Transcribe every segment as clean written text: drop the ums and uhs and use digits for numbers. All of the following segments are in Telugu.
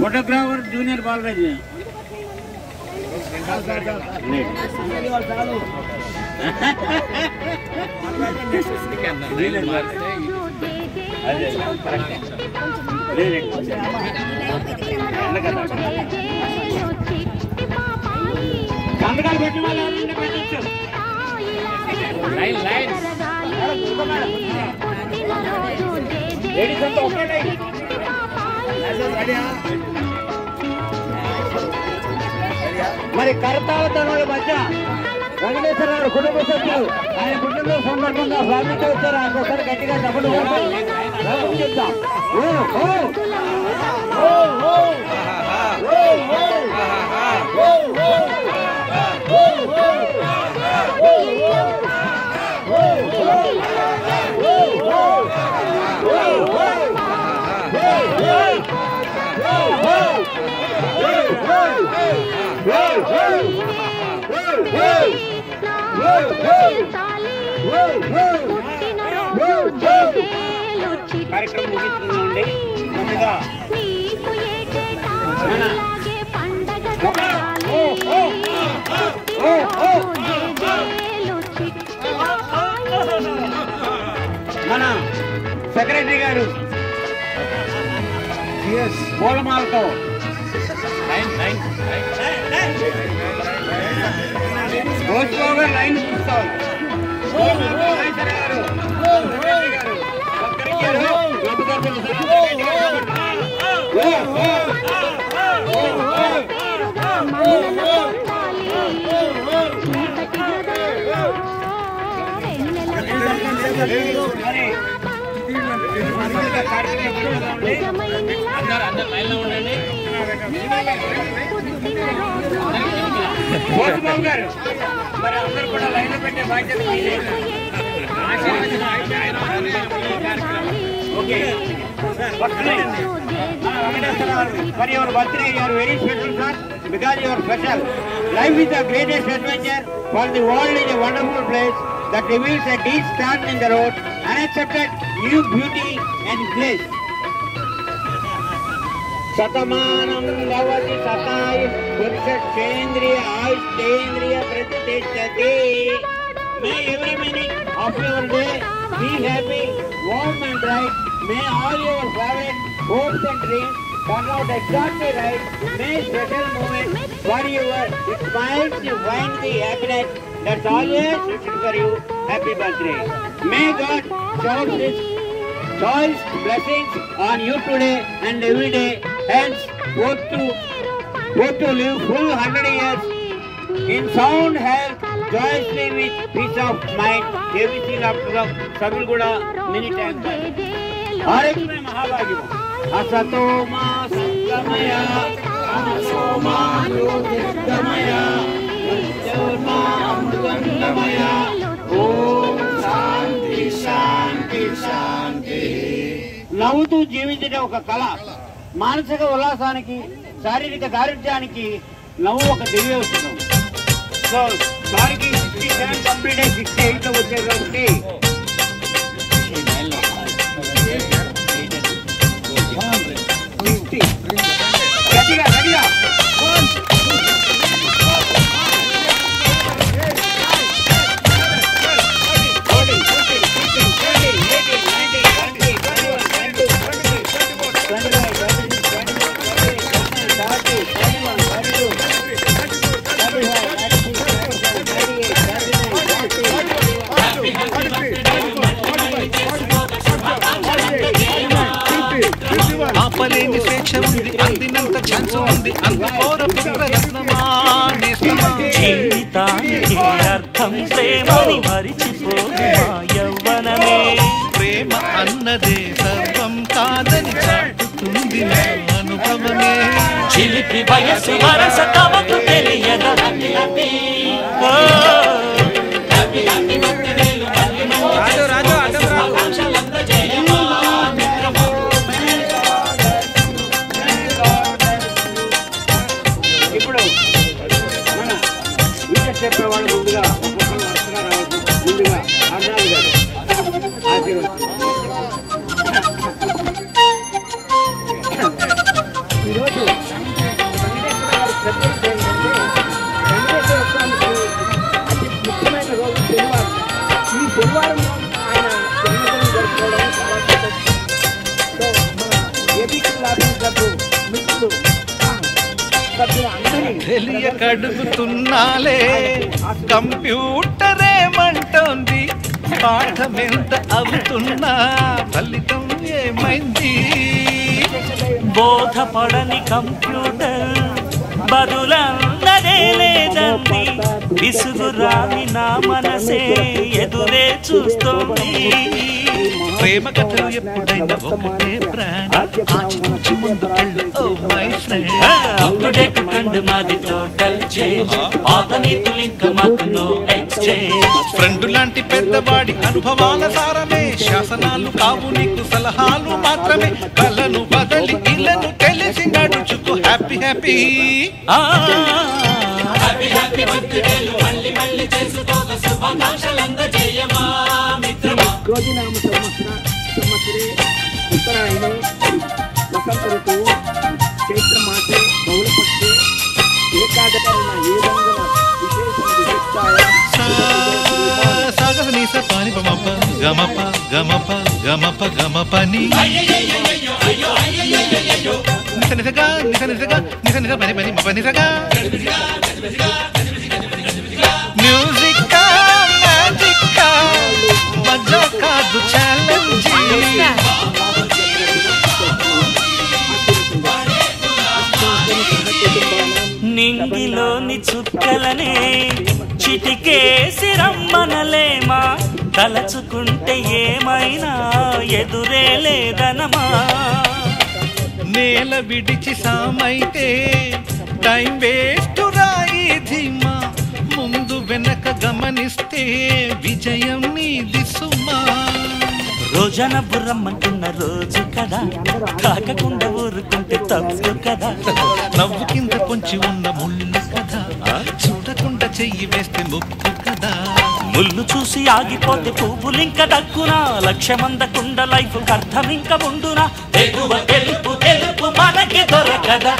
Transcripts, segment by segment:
ఫోటోగ్రాఫర్ జూనియర్ బాలరాజు సంతకాలు పెట్టిన వాళ్ళు పెట్టచ్చు. లేడీస్ అంతా ఒకే లైన్. మరి కరతాల తనుల మధ్య వెంకటేశ్వర గారు కుటుంబ సభ్యులు ఆయన పుట్టినరోజు సందర్భంగా ఫ్యామిలీతో వచ్చారు. ఆయన ఒకసారి గట్టిగా డబ్బులు చెప్తాం. కార్యక్రమం ముగిస్తుందండి. ముందుగా మన సెక్రటరీ గారు పూలమాలతో రోజుగా లైన్ చూస్తాం. అందరు లైన్లో ఉండండి. భోజబాబు గారు మరి అందరూ కూడా లైన్లో పెట్టే బాధ్యత for your birthday you are very special, sir, because you are special. Life is the greatest adventure, for the world is a wonderful place that reveals a deep stand in the road, unaccepted new beauty and bliss. Satamanam bhavati satai purushashendriya ayushendriya pratitishati. May every minute of your day be happy, warm and bright. May all your favorite hopes and dreams turn out exactly right. May special moments for your smiles you find the happiness that's always wishing for you. Happy birthday. May God shower His choice blessings on you today and every day. Hence, both to live full 100 years in sound health, joyously with peace of mind. ABC laptop Sabil Guda many times. Arek mein mahabhagya. Asato ma satgamaya, amasoma jyotirgamaya, mrityurma amrutamaya. Om Shanti Shanti Shanti. నవ్వుతూ జీవించడం ఒక కళ. మానసిక ఉల్లాసానికి శారీరక దారిద్ర్యానికి నవ్వు ఒక దివ్య ఔషధం. సో సారికి 67 కంప్లీట్ అయ్యి 68 లో వచ్చారు కాబట్టి గట్టిగా గట్టిగా ఆపలేని స్వేచ్ఛ ఉంది, అందినంత ఛాన్స్ ఉంది, అందుకోర జీవితానికి అర్థం ప్రేమని మరిచిపోయి మా యవ్వనమే. ప్రేమ అన్నదే సర్వం కాదని చాటుతుంది నా అనుభవమే. చిలిపి వయసు వరస తమకు తెలియదా. ఇప్పుడు మన విజయ చెప్పేవాళ్ళు ముందుగా వస్తుగా రావచ్చు. ముందుగా అర్ణాలు గారు ఆశీర్వదిస్తారు. తెలియక అడుగుతున్నాలే కంప్యూటరేమంటోంది పాఠమెంత అవుతున్నా ఫలితం ఏమైంది బోధపడని కంప్యూటర్ బదులన్నదే లేదండి విసుగురాని నా మనసే ఎదురే చూస్తోంది ప్రేమ కథలు ఎప్పుడైనా ఒకటే ప్రాణి ఆచితూచి ముందుకెళ్ళు ఓ మై ఫ్రెండ్ అప్డేట్ ట్రెండ్ మాది టోటల్ చేంజ్ పాత నీతులు ఇంకా మాకు నో ఎక్స్చేంజ్ ఫ్రెండ్ లాంటి పెద్దవాడి అనుభవాల సారమే శాసనాలు కావు నీకు సలహాలు మాత్రమే కలను బదలి ఇళ్ళను తెలిసి నడుచుకో హ్యాపీ హ్యాపీ హ్యాపీ హ్యాపీ బర్త్డేలు మళ్ళీ మళ్ళీ చేసుకోక శుభాకాంక్షలందజేయమా మిత్రమా క్రోధినామ సంవత్సరే ఉత్తరాయణే వసంత ఋతువు చైత్ర మాసే బహుళపక్షే ఏకాదశన ఏ రంగున విశేషం విశిష్టాయ సాగర నీస పాని పమప గమప గమప గమప గమపని నిస నిసగా నిస నిసగా నిస నిస పని పని మప నిసగా మ్యూజిక్ మ్యాజిక్ మజా కాదు ఛాలెంజ్ నింగిలోని చుక్కలనే చిటికేసి రమ్మనలేమా తలచుకుంటే ఏమైనా ఎదురే లేదనమా నేల విడిచి సామైతే టైం వేస్ట్ రాయి ధీమా ముందు వెనక గమనిస్తే విజయం నీది సుమా రోజన బుర్రమ్మంటున్న రోజు కదా కాకకుండా ఊరుకుంటే తప్పు కదా నవ్వు కింద పొంచి ఉన్న ముళ్ళు కదా చూడకుండా చెయ్యి వేస్తే ముక్కు కదా ముళ్ళు చూసి ఆగిపోతే పువ్వులింక దక్కునా లక్ష్యమందకుండా లైఫ్ అర్థం ఇంకా ఉండునా తెలుపు తెలుపు తెలుపు మనకి దొరకదా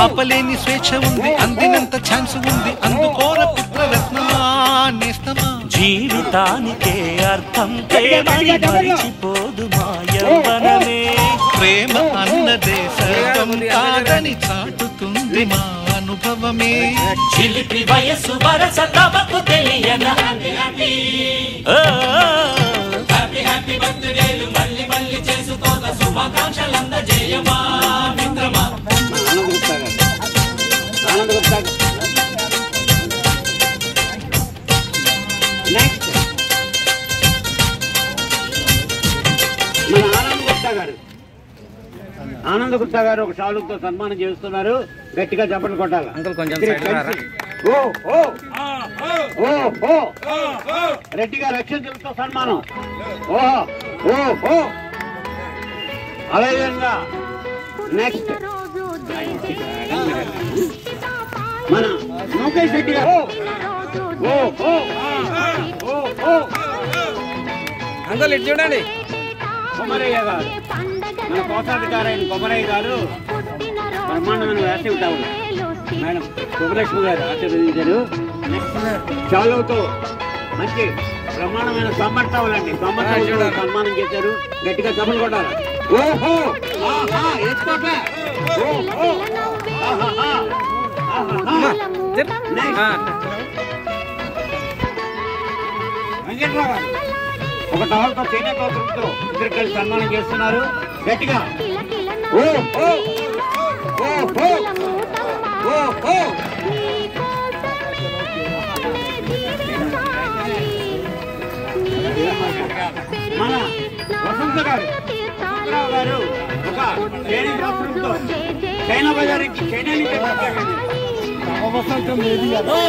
ఆపలేని స్వేచ్ఛ ఉంది అందినంత ఛాన్స్ ఉంది అందుకోర పుత్రరత్నమా నేస్తమా జీవితానికే అర్థం ప్రేమని మరిచిపోదు మా యవ్వనమే ప్రేమ అన్నదే సర్వం కాదని చాటుతుంది మా అనుభవమే చిలిపి వయస్సు వరస తమకు తెలియనా హ్యాపీ హ్యాపీ బర్త్డేలు మళ్ళీ మళ్ళీ చేసుకోక శుభాకాంక్షలందజేయమా మిత్రమా ఆనంద్ గుప్తా నెక్స్ట్ మన ఆనంద్ గుప్తా గారు ఒక షాలుతో సన్మానం చేస్తున్నారు గట్టిగా చప్పట్లు కొట్టాలి అంకుల్ కొంచెం రెడ్డిగా రక్షకులతో సన్మానం అదేవిధంగా నెక్స్ట్ మన లోకేష్ రెడ్డి గారు అంకుల్ ఇటు చూడండి కొమరయ్య గారు మన కోశాధికారైన కొమరయ్య గారు బ్రహ్మాండమైన వేసవి టౌన్ మేడం శుభలక్ష్మి గారు ఆశీర్వదించారు చాలుతో మంచి బ్రహ్మాండమైన సమ్మర్ టౌల్ అండి సమ్మర్ టౌల్ సన్మానం చేశారు గట్టిగా చప్పట్లు కొట్టాలి ఓహో వెంకట్రావు గారు ఒక టవల్తో చేనేత వస్త్రంతో ఇద్దరు కలిసి సన్మానం చేస్తున్నారు గట్టిగా మన వసంత గారు గారు ఒక చేనేత వస్త్రంతో చైనా బజార్ నుంచి చైనా నుంచి వసంతం లేదు గారు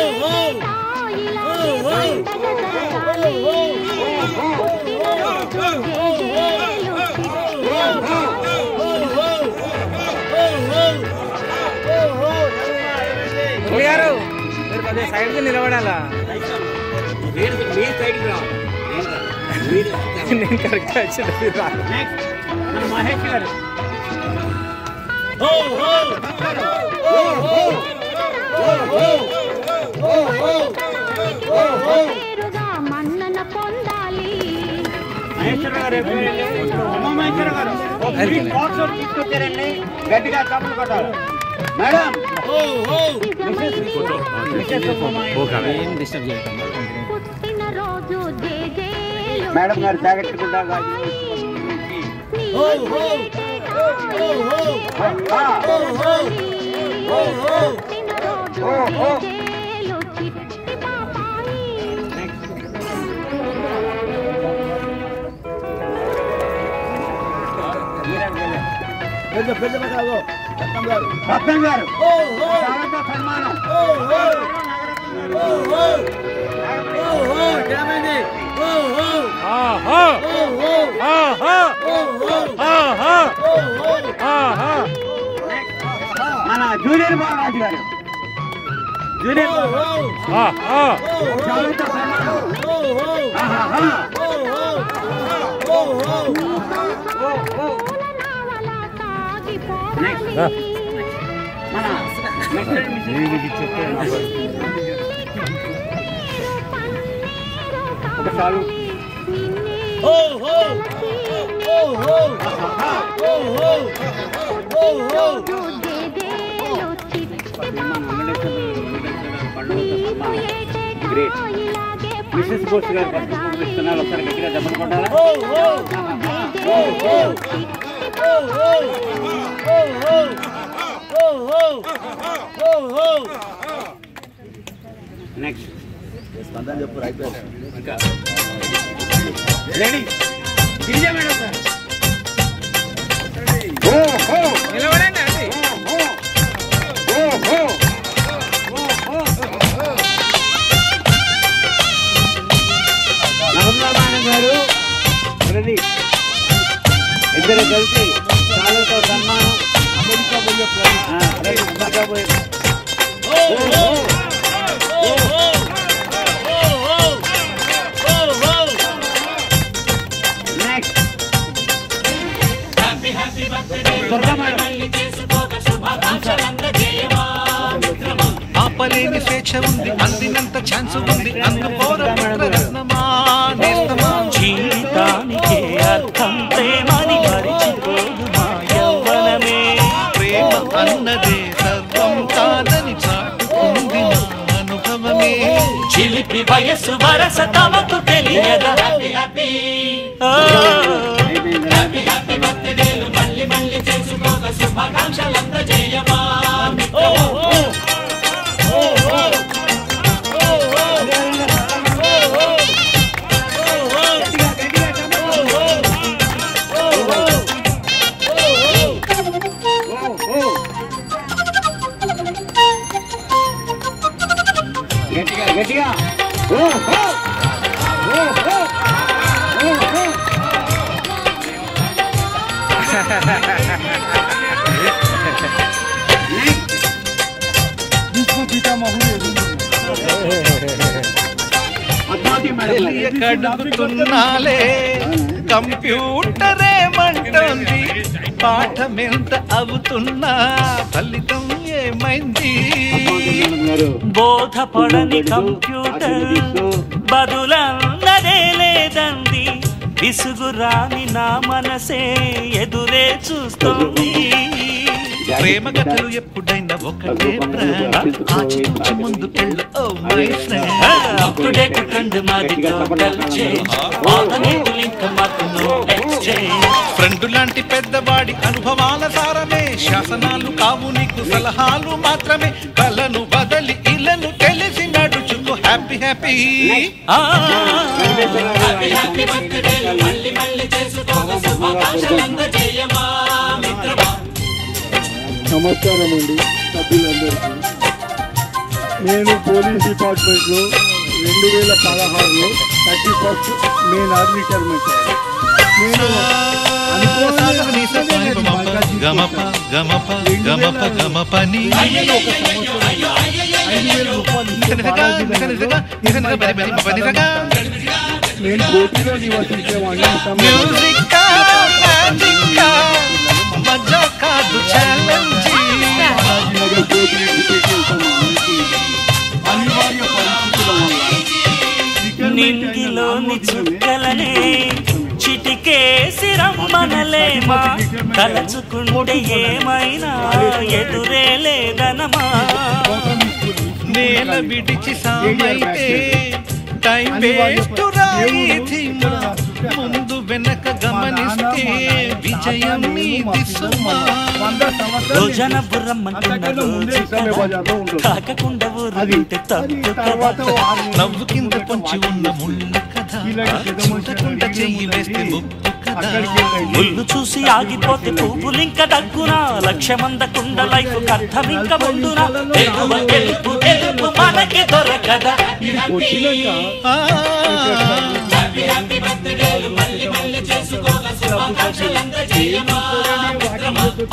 మీరు కొద్దిగా సైడ్ కి నిలబడాలా మీ సైడ్ నేను కరెక్ట్ మన మహేష్ గారు మహేష్ ఉమామహేశ్వర గారు బాక్స్ తీసుకొచ్చారండి, గట్టిగా చప్పట్లు కొట్టాలి. మేడం మేడం గారు జాగ్రత్తగా రత్నం గారు సన్మానం. మన జూనియర్ బాలరాజు గారు ఒకసారి గ్రేట్ మిసెస్ బోస్ గారు ఇస్తున్నారు, ఒకసారి గట్టిగా దెబ్బలు కొట్టాలా. నెక్స్ట్ చెప్పు రెడీ గిరిజా మేడం సార్. నిలబడండి అండి. నవనారాయణ గారు రెడీ, ఇద్దరు కలిసి చాలతో సన్మానం. అమెరికా పోయే నెక్స్ట్ ఆపలేని స్వేచ్ఛ ఉంది, అందినంత ఛాన్స్ ఉంది, అందుకోరమా జీవితానికే అర్థం ప్రేమని మరిచిపోదు మా యవ్వనమే. ప్రేమ అన్నదే సర్వం కాదని చాటుకుంది నా అనుభవమే. చిలిపి వయస్సు వరస తమకు తెలియదా. మళ్ళీ మళ్ళీ చేసుకోక శుభాకాంక్షలందజేయమా. గట్టిగా గట్టిగా కడుగుతున్నాలే కంప్యూటరే మంటోంది, పాఠమెంత అవుతున్నా ఫలితం ఏమైంది. బోధపడని కంప్యూటర్ బదులన్నదే లేదండి, విసుగురాని నా మనసే ఎదురే చూస్తుంది. ప్రేమ కథలు ఎప్పుడైనా ఒకటే ప్రాణ, ఆచితూచి ముందుకెళ్ళు ఓ మై ఫ్రెండ్. అప్పుడేట్ ట్రెండ్ మాది టోటల్ చేంజ్, ఆల్టర్నేటివ్ ఇంకా మాకు నో ఎక్స్చేంజ్. ఫ్రెండ్ లాంటి పెద్దవాడి అనుభవాల సారమే, శాసనాలు కావు నీకు సలహాలు మాత్రమే. కలను బదలి ఇలను తెలిసి నడుచుకో హ్యాపీ హ్యాపీ. మళ్ళీ మళ్ళీ చేసుకోక శుభాకాంక్షలందజేయమా మిత్రమా. నమస్కారం అండి సభ్యులందరికీ. నేను పోలీస్ డిపార్ట్మెంట్లో 2016లో 31st మే నాడు రిటైర్మెంట్ అయ్యాను. నేను నేను కోటిలో నివసించేవాడిని. అనివార్య పరిస్థితుల వల్ల నింగిలోని చుక్కలనే చిటికే కేసి రమ్మనలేమా తలచుకుంటే ఏమైనా ఎదురే లేదనమా నేల విడిచి సామైతే టైం వేస్ట్ రాయిధిమా ముందు వెనక గమనిస్తే విజయం నీది సుమా రోజన బుర్రమ్మంటున్న రోజు తాకకుండా ఊరుంటే తప్పు కదా నవ్వు కింద పొంచి ఉన్న ముళ్ళ కథ చూడకుండా చెయ్యి వేస్తే ముప్పు కదా ముళ్ళు చూసి ఆగిపోతే పువ్వులింక దగ్గునా లక్ష్యమందకుండ లైఫ్ అర్థం ఇంక ముందునా తెలుగు గెలుపు గెలుపు మనకి దొరకదా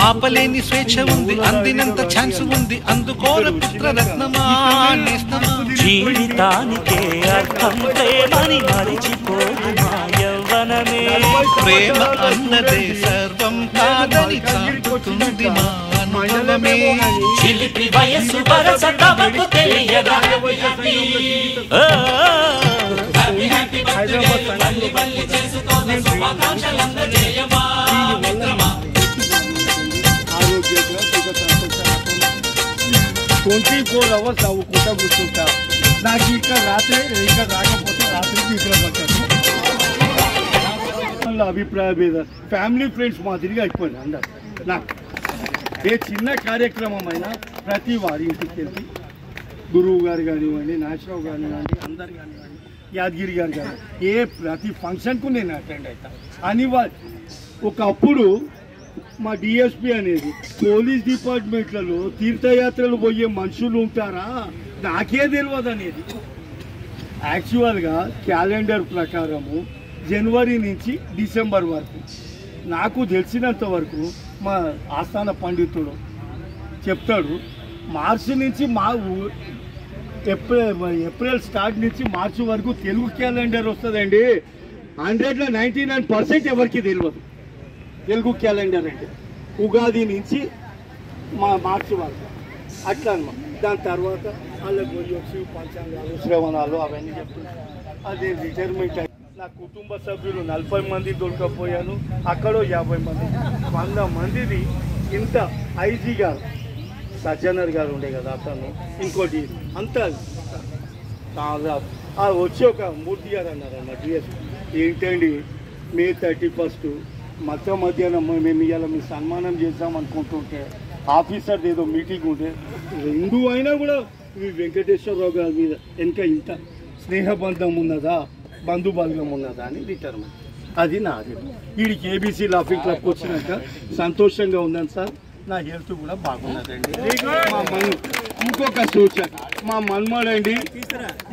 ఆపలేని స్వేచ్ఛ ఉంది అందినంత ఛాన్స్ ఉంది అందుకోర పుత్రరత్నమా జీవితానికే అర్థం ప్రేమని మరిచిపోదు మా యవ్వనమే ప్రేమ అన్నదే సర్వం కాదని చాటుతుంది మా అనుభవమే చిలిపి వయస్సు వరస తమకు తెలియదా ట్వంటీ 4 hours అవ్వకుండా కూర్చుంటా నాకు ఇక్కడ రాత్రి ఇక్కడ రాకపోతే రాత్రికి ఇక్కడ పట్టాను అభిప్రాయ భేద ఫ్యామిలీ ఫ్రెండ్స్ మాదిరిగా అయిపోయింది అందరు నాకు ఏ చిన్న కార్యక్రమం అయినా ప్రతి వారి ఇంటికి వెళ్ళి గురువు గారు కానివ్వండి నాగరావు కానివ్వండి అందరు కానివ్వండి యాదగిరి గారు కానీ ఏ ప్రతి ఫంక్షన్కు నేను అటెండ్ అవుతాను అని ఒకప్పుడు మా డిఎస్పీ అనేది పోలీస్ డిపార్ట్మెంట్లలో తీర్థయాత్రలు పోయే మనుషులు ఉంటారా నాకే తెలియదు అనేది యాక్చువల్గా క్యాలెండర్ ప్రకారము జనవరి నుంచి డిసెంబర్ వరకు నాకు తెలిసినంత వరకు మా ఆస్థాన పండితుడు చెప్తాడు మార్చి నుంచి ఏప్రిల్ స్టార్ట్ నుంచి మార్చి వరకు తెలుగు క్యాలెండర్ వస్తుందండి 100లో 99% ఎవరికి తెలియదు తెలుగు క్యాలెండర్ అంటే ఉగాది నుంచి మార్చి వరకు అట్లా అన్నమాట దాని తర్వాత వాళ్ళకి వచ్చి పంచాంగాలు శ్రవణాలు అవన్నీ చెప్తున్నారు అదే రిటైర్మెంట్ నా కుటుంబ సభ్యులు 40 మంది దొరకపోయాను అక్కడో 50 మంది 100 మందిది ఇంత ఐజీ గారు సజ్జనర్ గారు ఉండే కదా అతను ఇంకోటి అంతా వచ్చి ఒక మూర్తి గారు అన్నారన్న డిఎస్ ఏంటండి మే 31 మధ్యాహ్నం మేము ఇవాళ మీ సన్మానం చేద్దాం అనుకుంటుంటే ఆఫీసర్ ఏదో మీటింగ్ ఉంటే హిందూ అయినా కూడా ఈ వెంకటేశ్వరరావు గారి మీద వెనక ఇంత స్నేహబంధం ఉన్నదా బంధుబలగం ఉన్నదా అని రిటైర్మెంట్ అది నాది వీడికి ఏబీసీ లాఫింగ్ క్లబ్కి వచ్చినాక సంతోషంగా ఉందని సార్ నా హెల్త్ కూడా బాగున్నదండి మా ఇంకొక సూచన మా మన్మడండి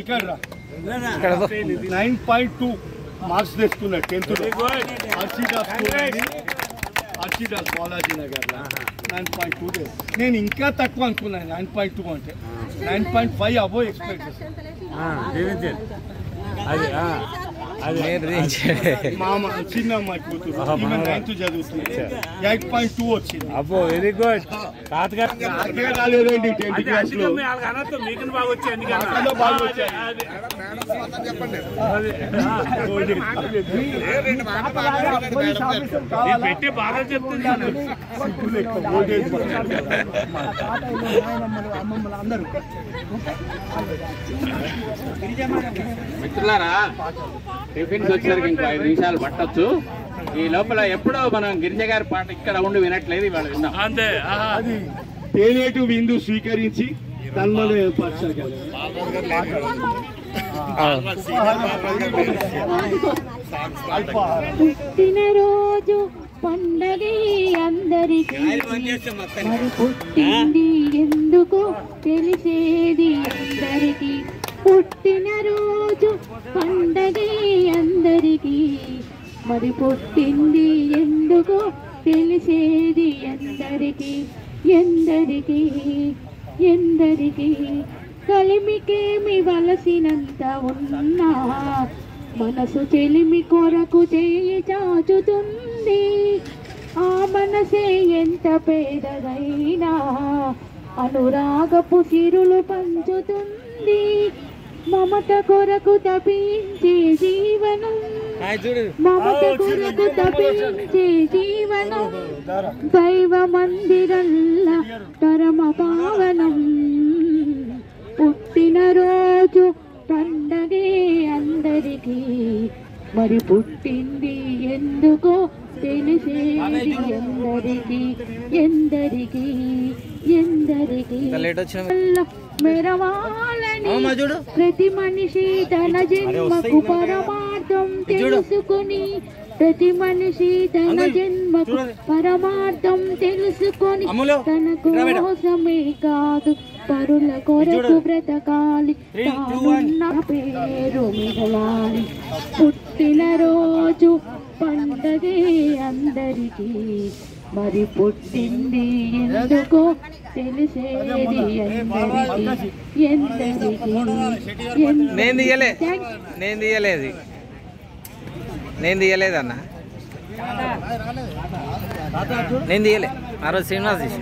ఇక్కడ 9.2 మార్క్స్ తెచ్చుకున్నాడు 10th హర్షిదాస్ బాలాజీ నగర్లో 9.2 నేను ఇంకా తక్కువ అనుకున్నాను 9.2 అంటే 9.5 అబో ఎక్స్పెక్ట్ మా చిన్న అమ్మాయి కూతురు 9th చదువుతుంది 8.2 వచ్చింది అబ్బో వెరీ గుడ్ రాలేదండి 10th క్లాస్ లో బాగా వచ్చాయి పెట్టి బాగా చెప్తున్నాను మిత్రులారా టిఫిన్స్ వచ్చేసరికి ఇంకా 5 నిమిషాలు పట్టొచ్చు ఈ లోపల ఎప్పుడో మనం గిరిజ గారి పాట ఇక్కడ ఉండి వినట్లేదు ఇవాళ విన్నాం అంతే అది తేనేటు విందు స్వీకరించి తన్మలో పుట్టినరోజు పండగే అందరికీ మరి పుట్టింది ఎందుకు తెలిసేది అందరికీ పుట్టినరోజు పండగే అందరికీ మరి పుట్టింది ఎందుకు తెలిసేది అందరికీ ఎందరికీ ఎందరికీ కలిమికేమి వలసినంత ఉన్నా మనసు చెలిమి కొరకు చేయి చాచుతుంది ఆ మనసే ఎంత పేదదైనా అనురాగపు సిరులు పంచుతుంది మమత కొరకు తపించే జీవనం మమత కొరకు తపించే జీవనం దైవ మందిరల్ల పరమ పావనం పుట్టినరోజు పండగే అందరికీ మరి పుట్టింది ఎందుకో తెలిసేది ఎందరికీ ఎందరికీ ఎందరికీ మెరవాలని ప్రతి మనిషి తన జన్మకు పరమార్థం తెలుసుకుని ప్రతి మనిషి తన జన్మకు పరమార్థం తెలుసుకొని తన కోసమే కాదు పరుల కొరకు బ్రతకాలి తానున్న పేరు మిగలాలి పుట్టినరోజు పండగే అందరికీ మరి పుట్టింది ఎందుకో తెలిసేది ఎందరికీ ఎందరికీ నేను తీయలేదన్న నేను తీయలే ఆ రోజు శ్రీనివాస్ తీసి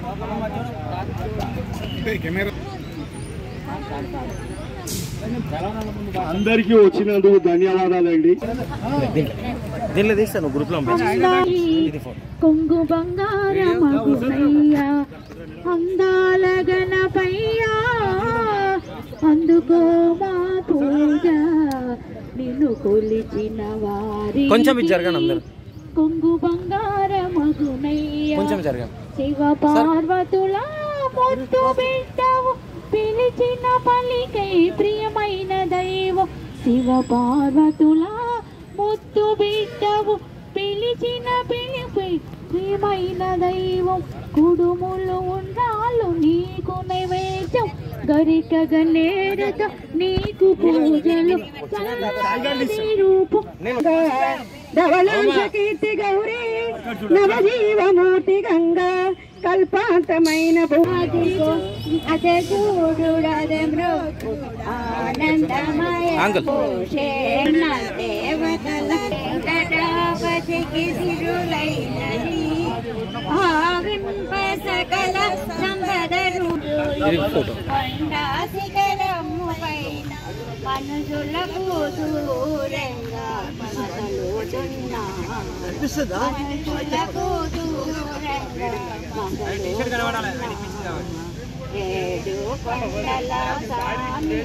అందరికీ వచ్చినందుకు ధన్యవాదాలండి. దీనిలో తీస్తాను గ్రూప్లో కొంగు బంగారమగునయ్యా అందాల గణపయ్యా అందుకో మా పూజ నిన్ను కొలిచిన వారి కొంచెం జరగండి అందరూ కొంగు బంగారమగునయ్యా కొంచెం జరగండి శివ పార్వతుల ముద్దు బిడ్డవు పిలిచిన పలికై ప్రియమైన దైవం శివ పార్వతుల ముద్దు బిడ్డవు పిలిచిన పిలిపై ప్రియమైన దైవం కుడుములు ఉండాలు నీకు నైవేద్యం గరిక గన్నేరుతో నీకు పూజలు రూపం ధవళాంశ కీర్తి గౌరీ నవజీవమూర్తి గంగా కల్పాంతమైన ఆనందమయ సకల సంపదరు శిఖరము పైన మనుషులకు దూరంగా మనుషులకు ఏడు కొండల స్వామి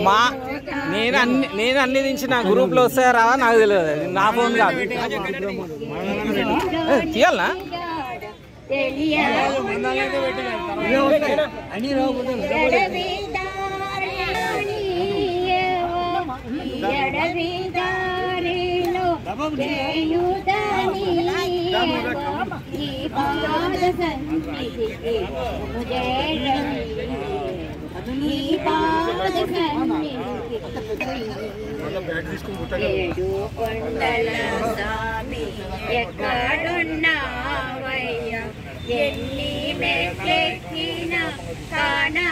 మా నేను అన్ని దించిన గ్రూప్ లో వస్తారా నాకు తెలియదు నా ఫోన్ కాదు తీయాలనా ఏడు కొండల స్వామి ఎక్కడున్నావయ్యా ఎన్ని మెట్లెక్కిన కానా